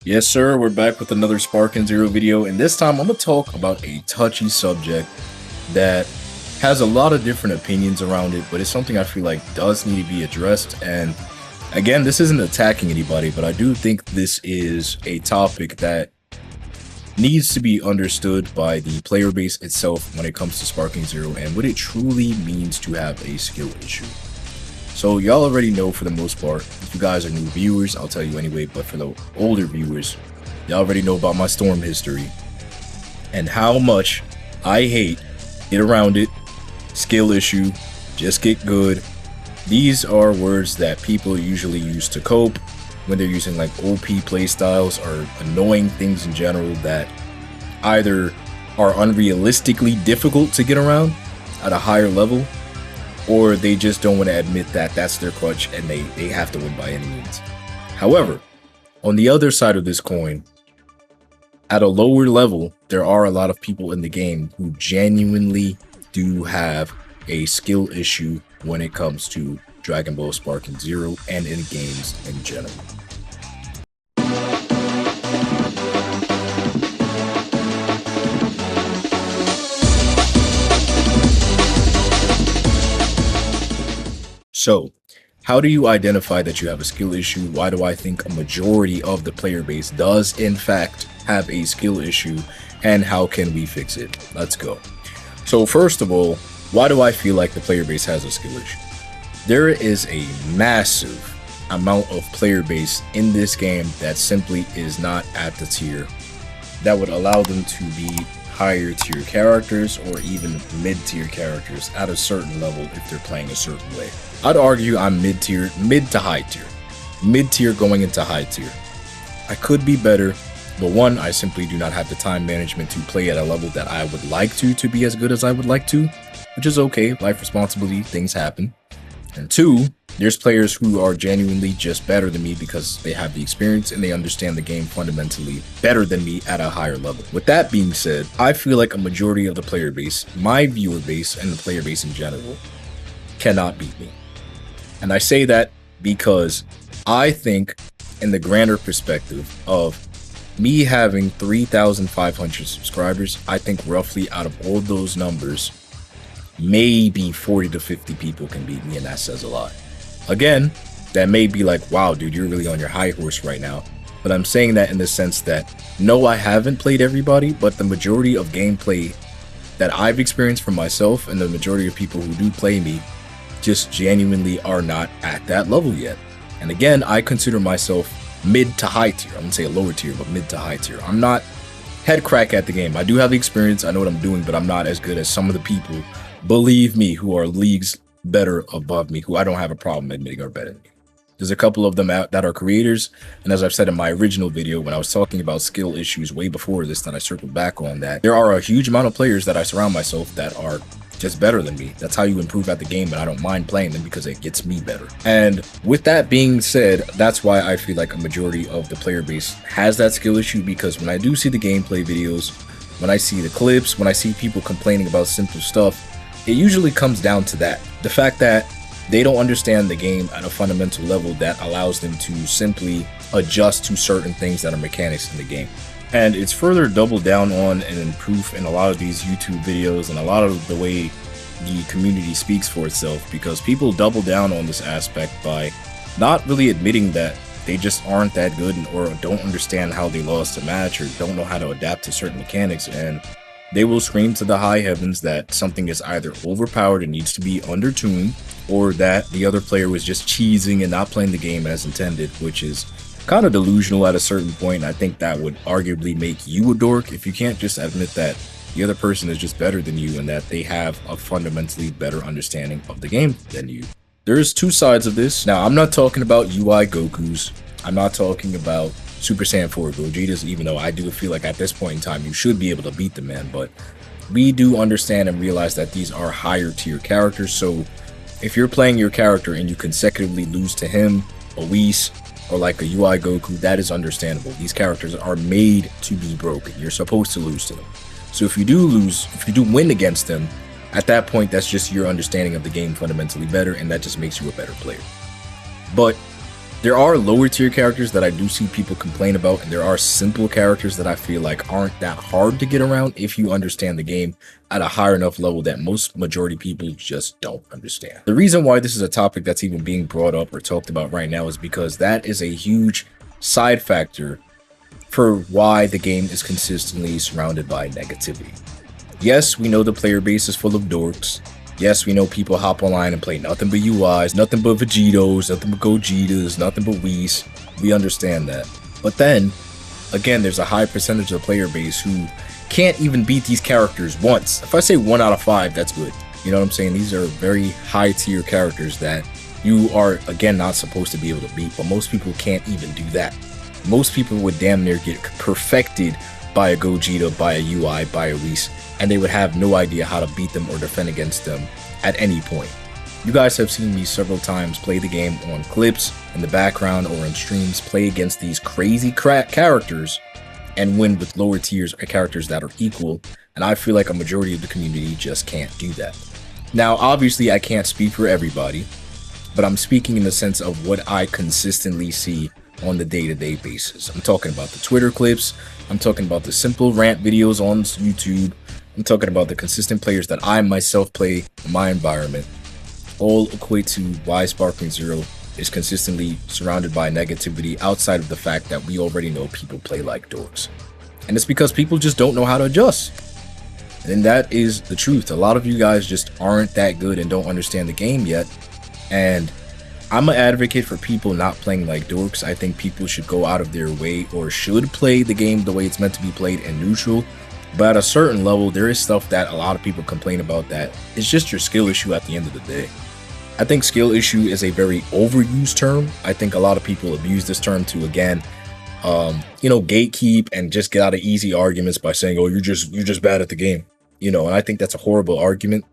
Yes, sir. We're back with another Spark and Zero video, and this time I'm gonna talk about a touchy subject that has a lot of different opinions around it, but it's something I feel like does need to be addressed. And again, this isn't attacking anybody, but I do think this is a topic that needs to be understood by the player base itself when it comes to Sparking Zero and what it truly means to have a skill issue. So y'all already know for the most part. If you guys are new viewers, I'll tell you anyway, but for the older viewers, y'all already know about my Storm history and how much I hate get around it, skill issue, just get good. These are words that people usually use to cope when they're using like OP playstyles or annoying things in general that either are unrealistically difficult to get around at a higher level, or they just don't want to admit that that's their crutch and they have to win by any means. However, on the other side of this coin, at a lower level, there are a lot of people in the game who genuinely do have a skill issue when it comes to Dragon Ball Sparking Zero and in games in general. So, how do you identify that you have a skill issue? Why do I think a majority of the player base does in fact have a skill issue, and how can we fix it? Let's go. So first of all, why do I feel like the player base has a skill issue? There is a massive amount of player base in this game that simply is not at the tier that would allow them to be higher tier characters or even mid-tier characters at a certain level if they're playing a certain way. I'd argue I'm mid-tier, mid to high tier. Mid-tier going into high tier. I could be better, but one, I simply do not have the time management to play at a level that I would like to be as good as I would like to, which is okay, life responsibility, things happen. And two, there's players who are genuinely just better than me because they have the experience and they understand the game fundamentally better than me at a higher level. With that being said, I feel like a majority of the player base, my viewer base and the player base in general, cannot beat me. And I say that because I think in the grander perspective of me having 3,500 subscribers, I think roughly out of all those numbers, maybe 40 to 50 people can beat me, and that says a lot. Again, that may be like, wow, dude, you're really on your high horse right now. But I'm saying that in the sense that, no, I haven't played everybody, but the majority of gameplay that I've experienced for myself and the majority of people who do play me just genuinely are not at that level yet. And again, I consider myself mid to high tier. I wouldn't say a lower tier, but mid to high tier. I'm not head crack at the game. I do have the experience, I know what I'm doing, but I'm not as good as some of the people, believe me, who are leagues better above me, who I don't have a problem admitting are better than me. There's a couple of them out that are creators, and as I've said in my original video when I was talking about skill issues way before this, that I circled back on that, there are a huge amount of players that I surround myself that are just better than me. That's how you improve at the game, and I don't mind playing them because it gets me better. And with that being said, that's why I feel like a majority of the player base has that skill issue, because when I do see the gameplay videos, when I see the clips, when I see people complaining about simple stuff, it usually comes down to that. The fact that they don't understand the game at a fundamental level that allows them to simply adjust to certain things that are mechanics in the game. And it's further doubled down on and improved in a lot of these YouTube videos and a lot of the way the community speaks for itself, because people double down on this aspect by not really admitting that they just aren't that good or don't understand how they lost a match or don't know how to adapt to certain mechanics, and they will scream to the high heavens that something is either overpowered and needs to be undertuned, or that the other player was just cheesing and not playing the game as intended, which is kind of delusional at a certain point. I think that would arguably make you a dork if you can't just admit that the other person is just better than you and that they have a fundamentally better understanding of the game than you. There's two sides of this. Now, I'm not talking about UI Gokus. I'm not talking about Super Saiyan 4 Gogetas, even though I do feel like at this point in time you should be able to beat the man, but we do understand and realize that these are higher tier characters. So if you're playing your character and you consecutively lose to him, a Whis, or like a UI Goku, that is understandable. These characters are made to be broken. You're supposed to lose to them. So if you do lose, if you do win against them, at that point, that's just your understanding of the game fundamentally better, and that just makes you a better player. But There are lower tier characters that I do see people complain about, and there are simple characters that I feel like aren't that hard to get around if you understand the game at a higher enough level that most majority people just don't understand. The reason why this is a topic that's even being brought up or talked about right now is because that is a huge side factor for why the game is consistently surrounded by negativity. Yes, we know the player base is full of dorks. Yes, we know people hop online and play nothing but UIs, nothing but Vegetos, nothing but Gogetas, nothing but Whis. We understand that. But then, again, there's a high percentage of the player base who can't even beat these characters once. If I say 1 out of 5, that's good. You know what I'm saying? These are very high tier characters that you are, again, not supposed to be able to beat, but most people can't even do that. Most people would damn near get perfected by a Gogeta, by a UI, by a Whis, and they would have no idea how to beat them or defend against them at any point. You guys have seen me several times play the game on clips, in the background, or in streams, play against these crazy characters and win with lower tiers or characters that are equal, and I feel like a majority of the community just can't do that. Now, obviously, I can't speak for everybody, but I'm speaking in the sense of what I consistently see on the day-to-day basis. I'm talking about the Twitter clips, I'm talking about the simple rant videos on YouTube, I'm talking about the consistent players that I myself play in my environment. All equate to why Sparkling Zero is consistently surrounded by negativity outside of the fact that we already know people play like dorks. And it's because people just don't know how to adjust. And that is the truth. A lot of you guys just aren't that good and don't understand the game yet. And I'm an advocate for people not playing like dorks. I think people should go out of their way, or should play the game the way it's meant to be played in neutral. But at a certain level, there is stuff that a lot of people complain about that it's just your skill issue at the end of the day. I think skill issue is a very overused term. I think a lot of people abuse this term to, again, gatekeep and just get out of easy arguments by saying, oh, you're just bad at the game. And I think that's a horrible argument.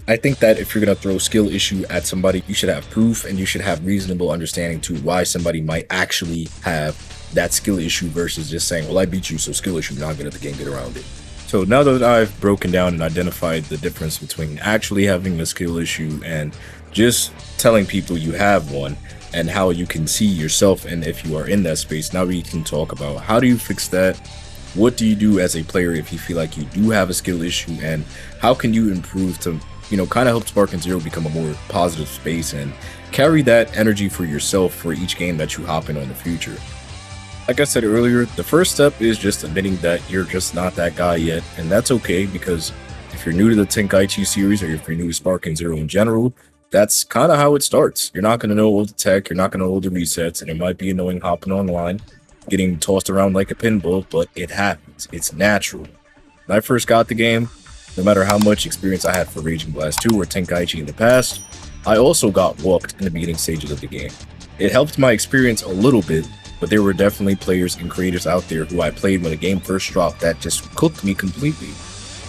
I think that if you're going to throw skill issue at somebody, you should have proof and you should have reasonable understanding to why somebody might actually have that skill issue versus just saying, well, I beat you, so skill issue, not good at the game, get around it. So now that I've broken down and identified the difference between actually having a skill issue and just telling people you have one and how you can see yourself and if you are in that space, now we can talk about how do you fix that? What do you do as a player if you feel like you do have a skill issue, and how can you improve to kind of help Sparking Zero become a more positive space and carry that energy for yourself for each game that you hop in the future. Like I said earlier, the first step is just admitting that you're just not that guy yet, and that's okay, because if you're new to the Tenkaichi series, or if you're new to Sparking Zero in general, that's kind of how it starts. You're not going to know all the tech, you're not going to know all the resets, and it might be annoying hopping online, getting tossed around like a pinball, but it happens. It's natural. When I first got the game, no matter how much experience I had for Raging Blast 2 or Tenkaichi in the past, I also got walked in the beginning stages of the game. It helped my experience a little bit, but there were definitely players and creators out there who I played when the game first dropped that just cooked me completely.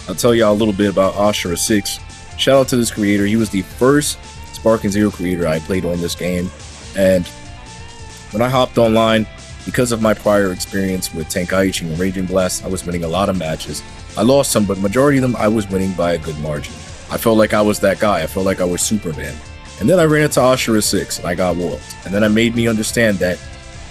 I'll tell y'all a little bit about Ashura6. Shout out to this creator. He was the first Sparking Zero creator I played on this game, and when I hopped online, because of my prior experience with Tenkaichi and Raging Blast, I was winning a lot of matches. I lost some, but majority of them I was winning by a good margin. I felt like I was that guy. I felt like I was Superman. And then I ran into Ashura6 and I got walked. And then it made me understand that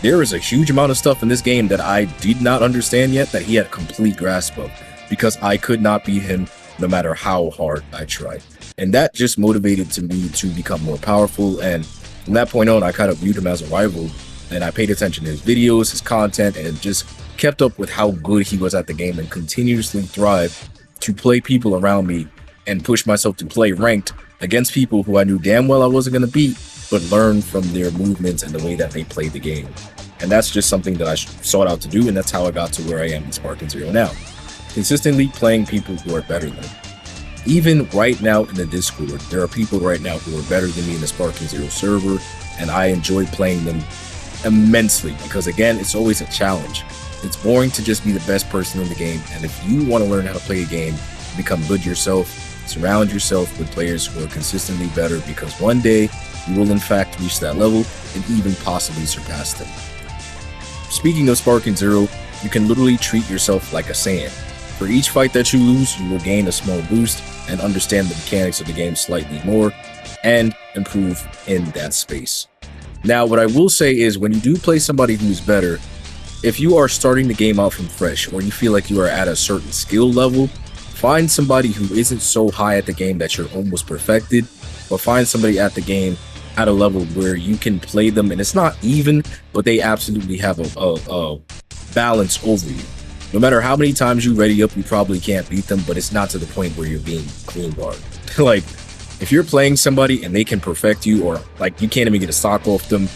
there is a huge amount of stuff in this game that I did not understand yet that he had complete grasp of, because I could not beat him no matter how hard I tried. And that just motivated to me to become more powerful. And from that point on, I kind of viewed him as a rival. And I paid attention to his videos, his content, and just kept up with how good he was at the game and continuously thrived to play people around me and push myself to play ranked against people who I knew damn well I wasn't going to beat, but learn from their movements and the way that they play the game. And that's just something that I sought out to do, and that's how I got to where I am in Sparking Zero now. Consistently playing people who are better than me. Even right now in the Discord, there are people right now who are better than me in the Sparking Zero server, and I enjoy playing them immensely, because again, it's always a challenge. It's boring to just be the best person in the game, and if you want to learn how to play a game, become good yourself, surround yourself with players who are consistently better, because one day you will in fact reach that level and even possibly surpass them. Speaking of Sparking Zero, you can literally treat yourself like a Saiyan. For each fight that you lose, you will gain a small boost and understand the mechanics of the game slightly more and improve in that space. Now, what I will say is when you do play somebody who's better, if you are starting the game out from fresh or you feel like you are at a certain skill level, find somebody who isn't so high at the game that you're almost perfected, but find somebody at the game at a level where you can play them and it's not even, but they absolutely have a balance over you. No matter how many times you ready up, you probably can't beat them, but it's not to the point where you're being clean barred. Like, if you're playing somebody and they can perfect you, or like you can't even get a stock off them,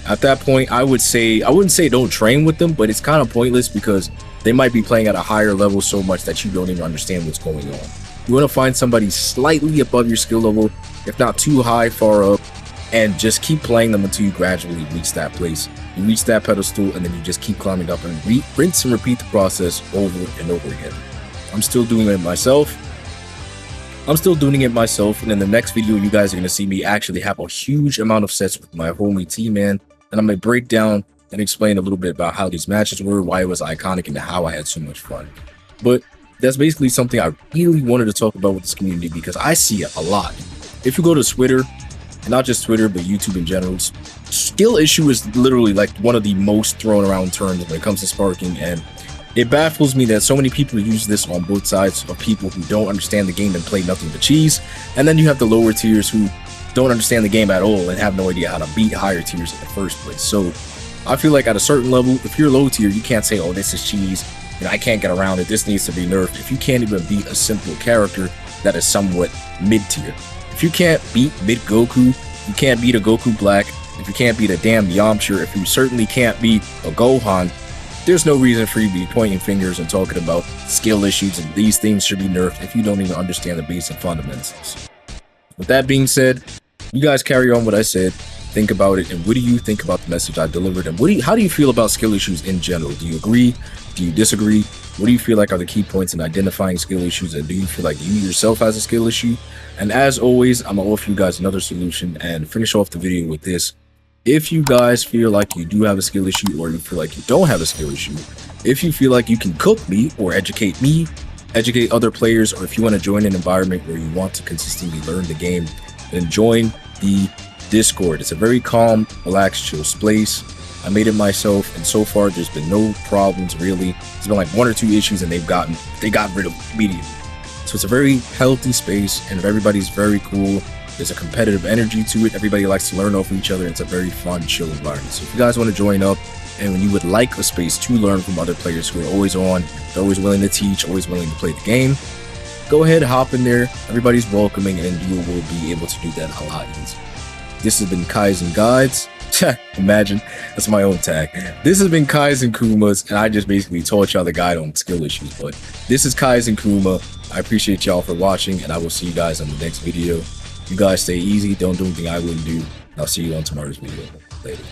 at that point, I wouldn't say don't train with them, but it's kind of pointless because they might be playing at a higher level so much that you don't even understand what's going on. You want to find somebody slightly above your skill level, if not too high, far up, and just keep playing them until you gradually reach that place. You reach that pedestal, and then you just keep climbing up and rinse and repeat the process over and over again. I'm still doing it myself. And in the next video, you guys are going to see me actually have a huge amount of sets with my homie T-Man, and I'm going to break down and explain a little bit about how these matches were, why it was iconic, and how I had so much fun. But that's basically something I really wanted to talk about with this community because I see it a lot. If you go to Twitter, and not just Twitter, but YouTube in general, skill issue is literally like one of the most thrown around terms when it comes to sparking, and it baffles me that so many people use this on both sides of people who don't understand the game and play nothing but cheese, and then you have the lower tiers who don't understand the game at all and have no idea how to beat higher tiers in the first place. So I feel like at a certain level, if you're low tier, you can't say, oh, this is cheese, and I can't get around it, this needs to be nerfed, if you can't even beat a simple character that is somewhat mid-tier. If you can't beat mid-Goku, you can't beat a Goku Black, if you can't beat a damn Yamcha, if you certainly can't beat a Gohan, there's no reason for you to be pointing fingers and talking about skill issues and these things should be nerfed if you don't even understand the basic fundamentals. With that being said, you guys carry on what I said, think about it, and what do you think about the message I delivered, and how do you feel about skill issues in general? Do you agree? Do you disagree? What do you feel like are the key points in identifying skill issues, and do you feel like you yourself has a skill issue? And as always, I'm gonna offer you guys another solution and finish off the video with this. If you guys feel like you do have a skill issue, or you feel like you don't have a skill issue, if you feel like you can cook me or educate other players, or if you want to join an environment where you want to consistently learn the game, then join the Discord. It's a very calm, relaxed, chill place. I made it myself, and so far there's been no problems really. There's been like 1 or 2 issues, and they got rid of immediately. So it's a very healthy space, and everybody's very cool. There's a competitive energy to it. Everybody likes to learn off each other. It's a very fun, chill environment. So if you guys want to join up, and when you would like a space to learn from other players who are always on, they're always willing to teach, always willing to play the game, go ahead, hop in there. Everybody's welcoming, and you will be able to do that a lot easier. This has been Kaizen Guides. Imagine, that's my own tag. This has been Kaizen Kumas, and I just basically taught y'all the guide on skill issues. But this is Kaizen Kuma. I appreciate y'all for watching, and I will see you guys on the next video. You guys stay easy. Don't do anything I wouldn't do. I'll see you on tomorrow's video. Later.